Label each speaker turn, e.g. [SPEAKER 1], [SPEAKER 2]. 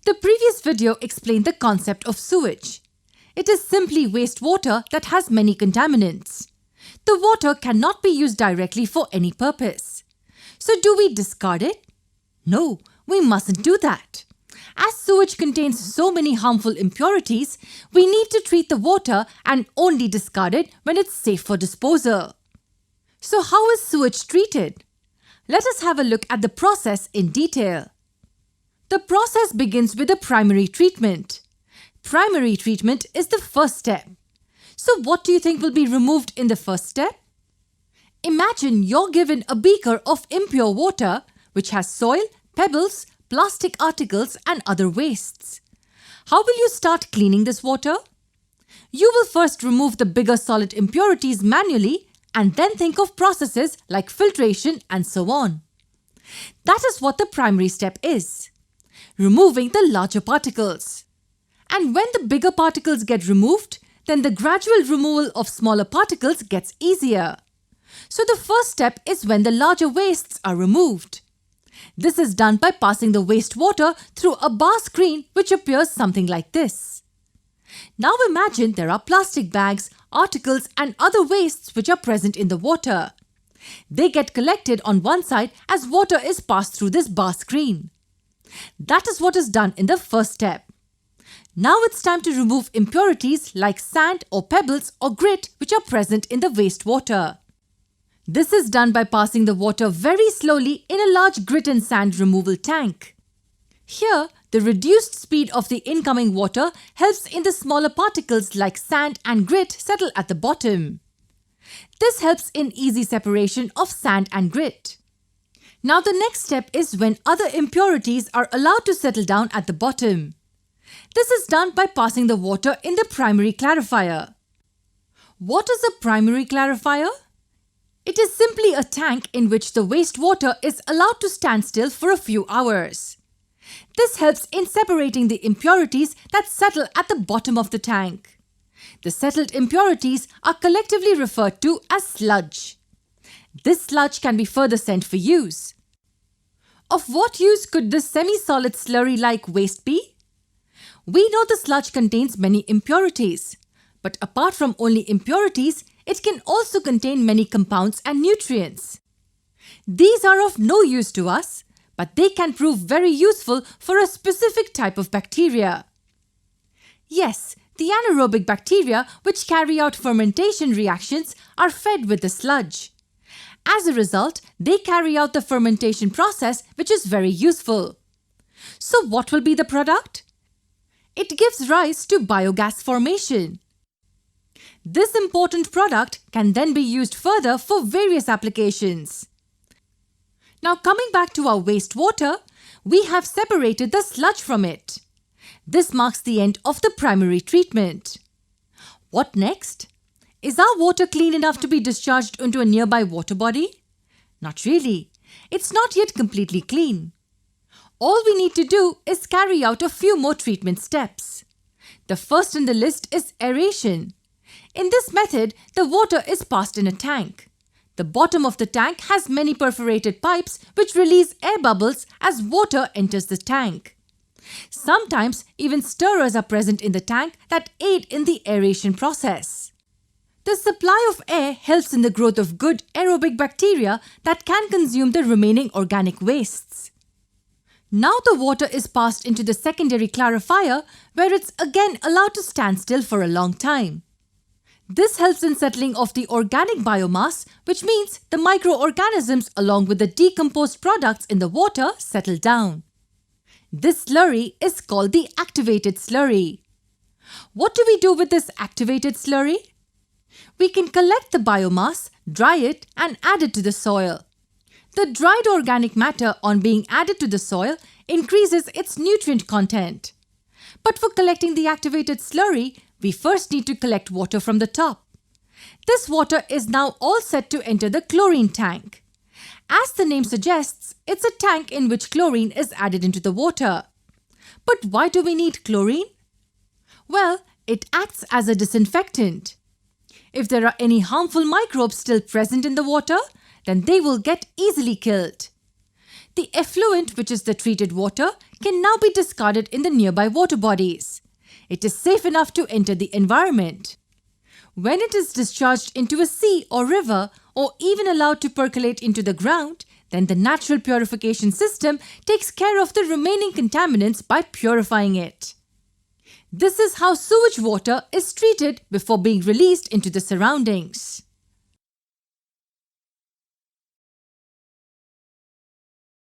[SPEAKER 1] The previous video explained the concept of sewage. It is simply wastewater that has many contaminants. The water cannot be used directly for any purpose. So do we discard it? No, we mustn't do that. As sewage contains so many harmful impurities, we need to treat the water and only discard it when it's safe for disposal. So how is sewage treated? Let us have a look at the process in detail. The process begins with a primary treatment. Primary treatment is the first step. So what do you think will be removed in the first step? Imagine you're given a beaker of impure water which has soil, pebbles, plastic articles and other wastes. How will you start cleaning this water? You will first remove the bigger solid impurities manually and then think of processes like filtration and so on. That is what the primary step is. Removing the larger particles. And when the bigger particles get removed, then the gradual removal of smaller particles gets easier. So the first step is when the larger wastes are removed. This is done by passing the wastewater through a bar screen which appears something like this. Now imagine there are plastic bags, articles and other wastes which are present in the water. They get collected on one side as water is passed through this bar screen. That is what is done in the first step. Now it's time to remove impurities like sand or pebbles or grit which are present in the wastewater. This is done by passing the water very slowly in a large grit and sand removal tank. Here, the reduced speed of the incoming water helps in the smaller particles like sand and grit settle at the bottom. This helps in easy separation of sand and grit. Now the next step is when other impurities are allowed to settle down at the bottom. This is done by passing the water in the primary clarifier. What is a primary clarifier? It is simply a tank in which the wastewater is allowed to stand still for a few hours. This helps in separating the impurities that settle at the bottom of the tank. The settled impurities are collectively referred to as sludge. This sludge can be further sent for use. Of what use could this semi-solid slurry-like waste be? We know the sludge contains many impurities, but apart from only impurities, it can also contain many compounds and nutrients. These are of no use to us, but they can prove very useful for a specific type of bacteria. Yes, the anaerobic bacteria which carry out fermentation reactions are fed with the sludge. As a result, they carry out the fermentation process which is very useful. So what will be the product? It gives rise to biogas formation. This important product can then be used further for various applications. Now coming back to our wastewater, we have separated the sludge from it. This marks the end of the primary treatment. What next? Is our water clean enough to be discharged into a nearby water body? Not really. It's not yet completely clean. All we need to do is carry out a few more treatment steps. The first in the list is aeration. In this method, the water is passed in a tank. The bottom of the tank has many perforated pipes which release air bubbles as water enters the tank. Sometimes even stirrers are present in the tank that aid in the aeration process. The supply of air helps in the growth of good aerobic bacteria that can consume the remaining organic wastes. Now the water is passed into the secondary clarifier where it's again allowed to stand still for a long time. This helps in settling of the organic biomass, which means the microorganisms along with the decomposed products in the water settle down. This slurry is called the activated slurry. What do we do with this activated slurry? We can collect the biomass, dry it and add it to the soil. The dried organic matter on being added to the soil increases its nutrient content. But for collecting the activated slurry, we first need to collect water from the top. This water is now all set to enter the chlorine tank. As the name suggests, it's a tank in which chlorine is added into the water. But why do we need chlorine? Well, it acts as a disinfectant. If there are any harmful microbes still present in the water, then they will get easily killed. The effluent, which is the treated water, can now be discarded in the nearby water bodies. It is safe enough to enter the environment. When it is discharged into a sea or river, or even allowed to percolate into the ground, then the natural purification system takes care of the remaining contaminants by purifying it. This is how sewage water is treated before being released into the surroundings.